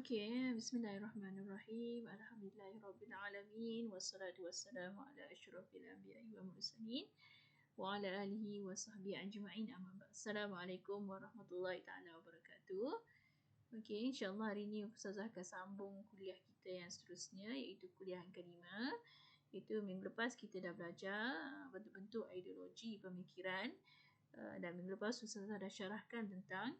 Okey, bismillahirrahmanirrahim. Alhamdulillahirabbil wassalatu wassalamu ala asyrafil anbiya'i wal mursalin wa ala alihi wa sahbihi ajma'in, amma ba'd. Assalamualaikum warahmatullahi taala wabarakatuh. Okey, insya-Allah hari ini Ustazah akan sambung kuliah kita yang seterusnya, iaitu kuliah yang kelima. Itu minggu lepas kita dah belajar bentuk-bentuk ideologi pemikiran, dan minggu lepas Ustazah dah syarahkan tentang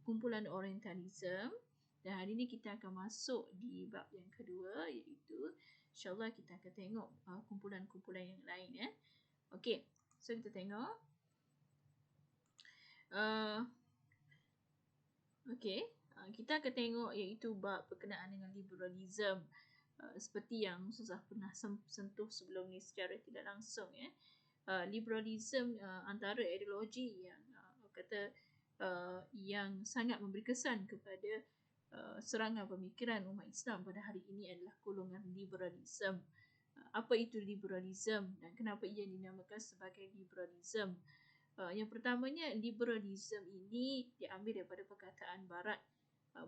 kumpulan Orientalism. Dan hari ini kita akan masuk di bab yang kedua, iaitu insyaAllah kita akan tengok kumpulan-kumpulan yang lain. Okey, so kita tengok. Okey, kita akan tengok iaitu bab berkenaan dengan liberalism, seperti yang Ustazah pernah sentuh sebelum ni secara tidak langsung. Liberalism antara ideologi yang yang sangat memberi kesan kepada serangan pemikiran umat Islam pada hari ini adalah golongan liberalism. Apa itu liberalism dan kenapa ia dinamakan sebagai liberalism? Yang pertamanya, liberalism ini diambil daripada perkataan Barat,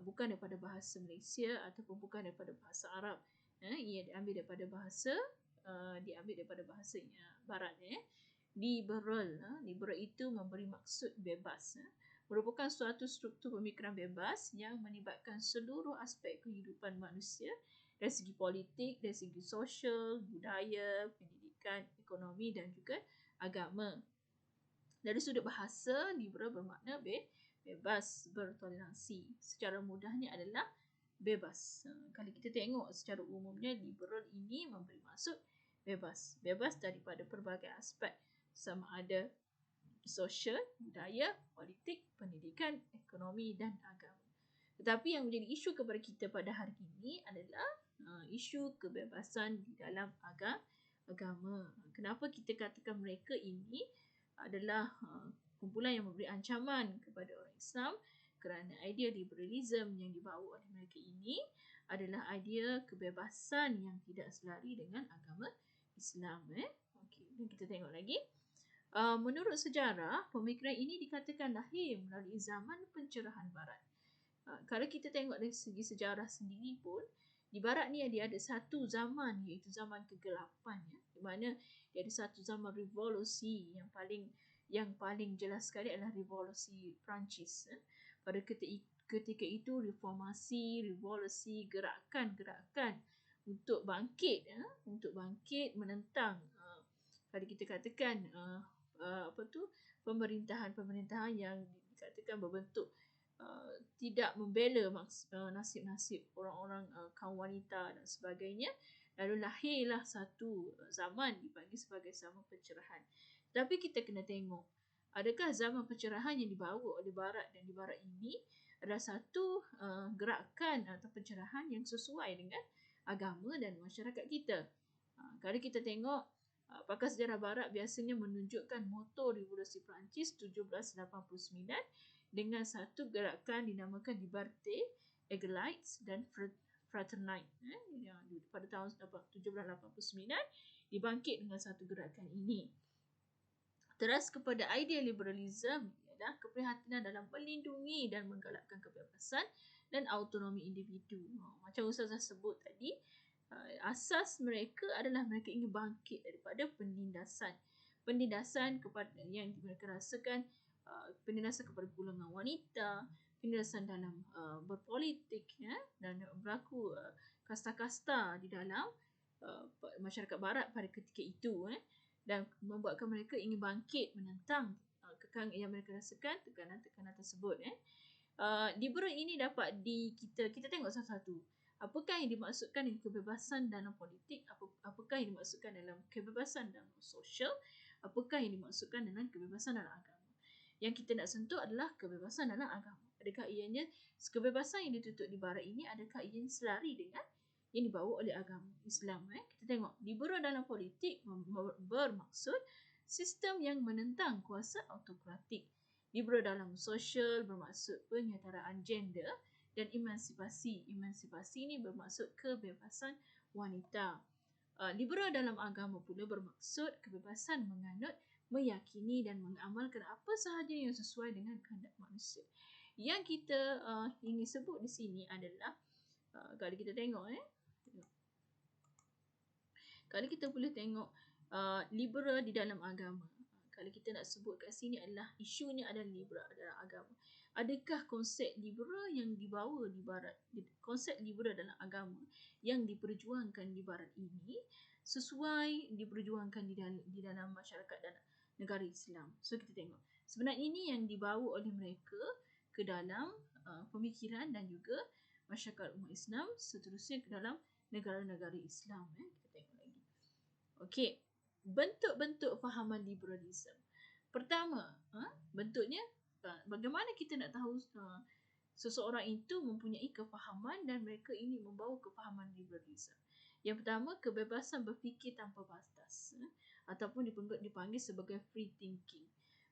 bukan daripada bahasa Malaysia ataupun bukan daripada bahasa Arab. Ia diambil daripada bahasa Barat. Liberal itu memberi maksud bebas. Merupakan suatu struktur pemikiran bebas yang melibatkan seluruh aspek kehidupan manusia dari segi politik, dari segi sosial, budaya, pendidikan, ekonomi dan juga agama. Dari sudut bahasa, liberal bermakna bebas, bertoleransi. Secara mudahnya adalah bebas. Kalau kita tengok secara umumnya, liberal ini memberi maksud bebas. Bebas daripada pelbagai aspek, sama ada sosial, budaya, politik, pendidikan, ekonomi dan agama. Tetapi yang menjadi isu kepada kita pada hari ini adalah isu kebebasan di dalam agama. Kenapa kita katakan mereka ini adalah kumpulan yang memberi ancaman kepada orang Islam? Kerana idea liberalism yang dibawa oleh mereka ini adalah idea kebebasan yang tidak selari dengan agama Islam. Okey, dan kita tengok lagi. Menurut sejarah, pemikiran ini dikatakan lahir melalui zaman pencerahan Barat. Kalau kita tengok dari segi sejarah sendiri pun, di Barat ni dia ada satu zaman, iaitu zaman kegelapan, di mana dia ada satu zaman revolusi yang paling jelas sekali adalah revolusi Perancis. Pada ketika itu reformasi, revolusi, gerakan-gerakan untuk bangkit menentang kalau kita katakan pemerintahan yang dikatakan berbentuk tidak membela nasib-nasib orang-orang kaum wanita dan sebagainya. Lalu lahirlah satu zaman dipanggil sebagai zaman pencerahan. Tapi kita kena tengok, adakah zaman pencerahan yang dibawa oleh Barat dan di Barat ini adalah satu gerakan atau pencerahan yang sesuai dengan agama dan masyarakat kita? Kalau kita tengok, pakar sejarah Barat biasanya menunjukkan motor revolusi Perancis 1789 dengan satu gerakan dinamakan Liberté, Égalité dan Fraternité. Pada tahun 1789 dibangkit dengan satu gerakan ini. Teras kepada idea liberalism ialah keprihatinan dalam melindungi dan menggalakkan kebebasan dan autonomi individu. Macam Ustazah sebut tadi, asas mereka adalah mereka ingin bangkit daripada penindasan kepada yang mereka rasakan, penindasan kepada golongan wanita, penindasan dalam berpolitik, dan berlaku kasta-kasta di dalam masyarakat Barat pada ketika itu, dan membuatkan mereka ingin bangkit menentang kekangan yang mereka rasakan, tekanan-tekanan tersebut. Liberal ini dapat kita tengok satu-satu. Apakah yang dimaksudkan dengan kebebasan dalam politik? Apakah yang dimaksudkan dalam kebebasan dalam sosial? Apakah yang dimaksudkan dengan kebebasan dalam agama? Yang kita nak sentuh adalah kebebasan dalam agama. Adakah ianya kebebasan yang dituntut di Barat ini, adakah ianya selari dengan yang dibawa oleh agama Islam? Kita tengok, liberal dalam politik bermaksud sistem yang menentang kuasa autokratik. Liberal dalam sosial bermaksud penyetaraan gender dan emansipasi. Emansipasi ini bermaksud kebebasan wanita. Liberal dalam agama pula bermaksud kebebasan menganut, meyakini dan mengamalkan apa sahaja yang sesuai dengan kehendak manusia. Yang kita ingin sebut di sini adalah kalau kita tengok kalau kita boleh tengok liberal di dalam agama. Kalau kita nak sebut kat sini adalah isunya adalah liberal dalam agama. Adakah konsep liberal yang dibawa di barat, konsep liberal dalam agama yang diperjuangkan di barat ini sesuai diperjuangkan di dalam masyarakat dan negara Islam. So kita tengok. Sebenarnya ini yang dibawa oleh mereka ke dalam pemikiran dan juga masyarakat umat Islam, seterusnya ke dalam negara-negara Islam. Kita tengok lagi. Okey, bentuk-bentuk fahaman liberalisme. Pertama, bentuknya bagaimana kita nak tahu seseorang itu mempunyai kefahaman dan mereka ini membawa kefahaman liberalisme. Yang pertama, kebebasan berfikir tanpa batas ataupun dipanggil sebagai free thinking.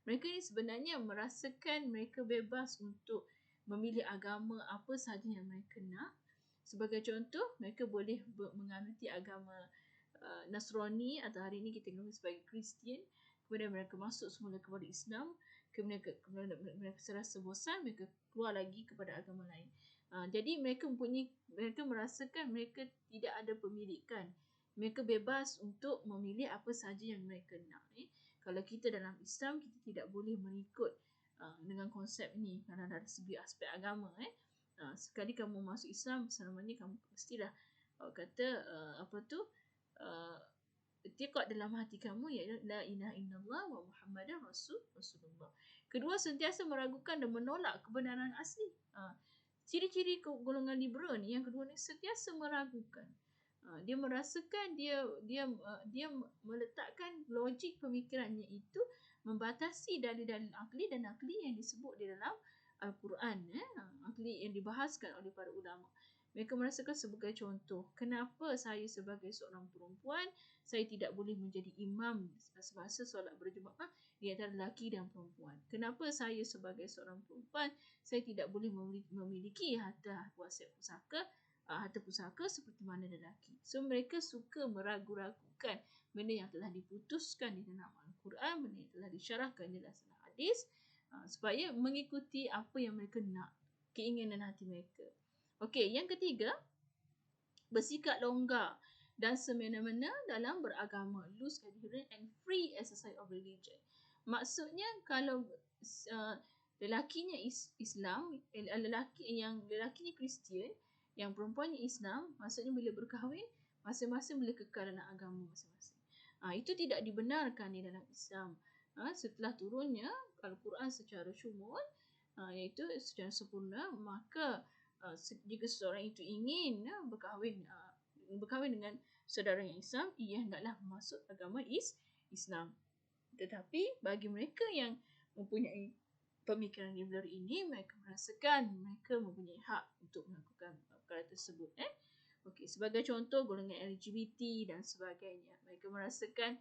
Mereka ini sebenarnya merasakan mereka bebas untuk memilih agama apa sahaja yang mereka nak. Sebagai contoh, mereka boleh menganuti agama Nasrani atau hari ini kita kenal sebagai Kristian. Kemudian mereka masuk semula kepada Islam. Kemudian mereka serasa bosan, mereka keluar lagi kepada agama lain. Jadi mereka merasakan mereka tidak ada pemilikan. Mereka bebas untuk memilih apa sahaja yang mereka nak. Kalau kita dalam Islam, kita tidak boleh mengikut dengan konsep ini kerana dari segi aspek agama. Sekali kamu masuk Islam, selamanya kamu mestilah itikad dalam hati kamu iaitu la ilaha illallah wa muhammadan rasulullah. Kedua, sentiasa meragukan dan menolak kebenaran asli. Ciri-ciri golongan liberal ni yang kedua ni sentiasa meragukan. Dia merasakan dia meletakkan logik pemikirannya itu membatasi dalil-dalil akli dan nakli yang disebut di dalam Al-Quran, akli yang dibahaskan oleh para ulama. Mereka merasakan sebagai contoh, kenapa saya sebagai seorang perempuan, saya tidak boleh menjadi imam semasa solat berjemaah di antara lelaki dan perempuan. Kenapa saya sebagai seorang perempuan, saya tidak boleh memiliki harta pusaka seperti mana lelaki. So mereka suka meragu-ragukan benda yang telah diputuskan di dalam Al-Quran, benda yang telah disyarahkan di dalam hadis, supaya mengikuti apa yang mereka nak, keinginan hati mereka. Okey, yang ketiga, bersikap longgar dan semena-mena dalam beragama, loose adherent and free exercise of religion. Maksudnya kalau lelakinya Islam, lelakinya Kristian, yang perempuannya Islam, maksudnya bila berkahwin, masing-masing boleh kekal dalam agama masing-masing. Itu tidak dibenarkan di dalam Islam. Setelah turunnya Al-Quran secara syumul, iaitu secara sempurna, maka jika seseorang itu ingin berkahwin dengan saudara yang Islam, ia hendaklah masuk agama Islam. Tetapi bagi mereka yang mempunyai pemikiran liberal ini, mereka merasakan mereka mempunyai hak untuk melakukan perkara tersebut. Okey, sebagai contoh golongan LGBT dan sebagainya, mereka merasakan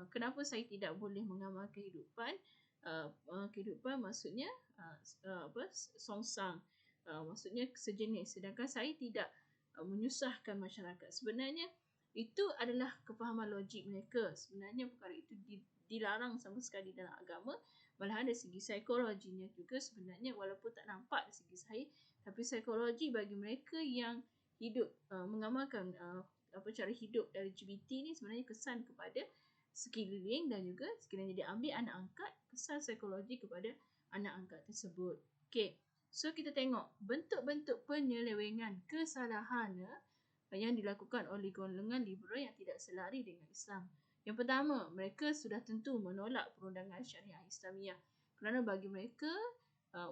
kenapa saya tidak boleh mengamal kehidupan maksudnya songsang, maksudnya sejenis, sedangkan saya tidak menyusahkan masyarakat. Sebenarnya itu adalah kefahaman logik mereka. Sebenarnya perkara itu dilarang sama sekali dalam agama. Malahan dari segi psikologinya juga sebenarnya, walaupun tak nampak dari segi zahir, tapi psikologi bagi mereka yang hidup mengamalkan cara hidup LGBT ni sebenarnya kesan kepada sekeliling dan juga sekiranya dia ambil anak angkat, kesan psikologi kepada anak angkat tersebut. Okey. So kita tengok bentuk-bentuk penyelewengan kesalahan yang dilakukan oleh golongan liberal yang tidak selari dengan Islam. Yang pertama, mereka sudah tentu menolak perundangan syariah Islamiah kerana bagi mereka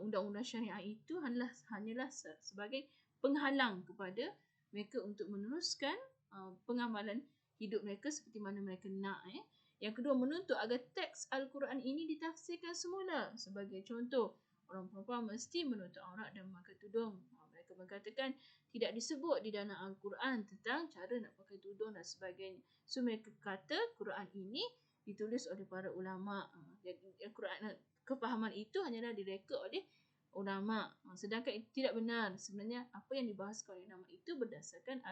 undang-undang syariah itu hanyalah sebagai penghalang kepada mereka untuk meneruskan pengamalan hidup mereka seperti mana mereka nak. Yang kedua, menuntut agar teks Al-Quran ini ditafsirkan semula. Sebagai contoh, orang perempuan mesti menutup aurat dan memakai tudung. Mereka mengatakan tidak disebut di dalam Al-Quran tentang cara nak pakai tudung dan sebagainya. So mereka kata Quran ini ditulis oleh para ulama. Jadi Al-Quran, kefahaman itu hanyalah direka oleh ulama. Sedangkan itu tidak benar. Sebenarnya apa yang dibahaskan oleh ulama itu berdasarkan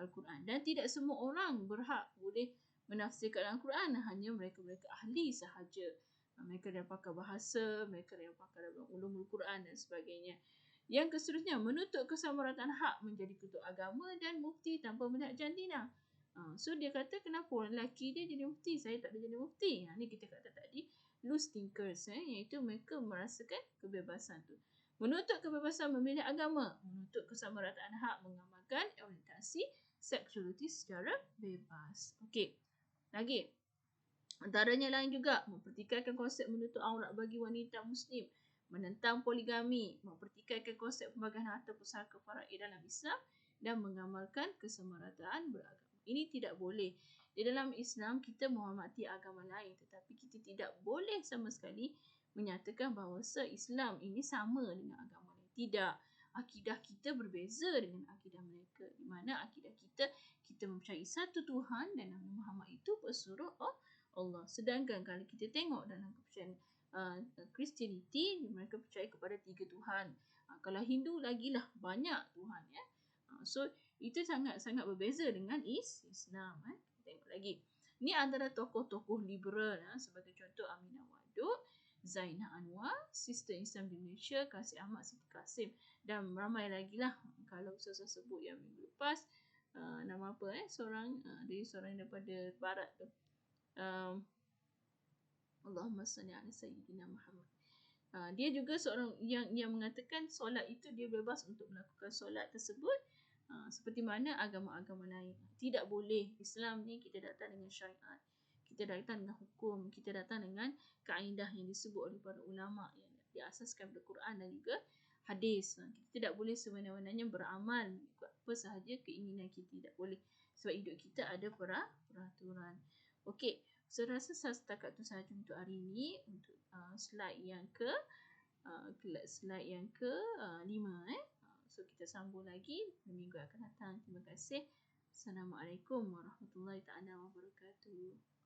Al-Quran. Dan tidak semua orang berhak boleh menafsirkan Al-Quran. Hanya mereka-mereka ahli sahaja. Mereka dah pakar bahasa, mereka dah pakar dalam ulumul Quran dan sebagainya. Yang seterusnya, menuntut kesamarataan hak menjadi ketua agama dan mufti tanpa melihat jantina. So dia kata kenapa orang lelaki dia jadi mufti, saya tak boleh jadi mufti. Ni kita kata tadi loose thinkers, iaitu mereka merasakan kebebasan tu. Menuntut kebebasan memilih agama, menuntut kesamarataan hak mengamalkan orientasi seksualiti secara bebas. Okey. Lagi. Antaranya lain juga mempertikaikan konsep menutup aurat bagi wanita muslim, menentang poligami, mempertikaikan konsep pembagian harta pusaka faraid dalam Islam dan mengamalkan kesamarataan beragama. Ini tidak boleh. Di dalam Islam kita menghormati agama lain, tetapi kita tidak boleh sama sekali menyatakan bahawa Islam ini sama dengan agama lain. Tidak. Akidah kita berbeza dengan akidah mereka. Di mana akidah kita mempercayai satu Tuhan dan Nabi Muhammad itu pesuruh Allah. Sedangkan kalau kita tengok dalam kepercayaan Christianity, mereka percaya kepada 3 Tuhan. Kalau Hindu lagilah banyak Tuhan, ya. So itu sangat-sangat berbeza dengan Islam. Kita tengok lagi. Ni antara tokoh-tokoh liberal, sebagai contoh Aminah Wadud, Zainah Anwar, Sister Islam di Malaysia, Kasih Ahmad Siti Kasim, dan ramai lagi lah. Kalau saya sebut yang minggu lepas, nama apa dia seorang daripada barat tu. Allahumma salli ala sayyidina Muhammad. Dia juga seorang yang mengatakan solat itu dia bebas untuk melakukan solat tersebut seperti mana agama-agama lain. Tidak boleh. Islam ni kita datang dengan syariat, kita datang dengan hukum, kita datang dengan kaedah yang disebut oleh para ulama yang diasaskan pada Quran dan juga hadis. Kita tidak boleh semena-menanya beramal ikut apa sahaja keinginan kita. Tidak boleh. Sebab hidup kita ada peraturan. Okey. Saya rasa setakat tu sahaja untuk hari ini, untuk slide yang ke 5. So kita sambung lagi minggu akan datang. Terima kasih. Assalamualaikum warahmatullahi taala wabarakatuh.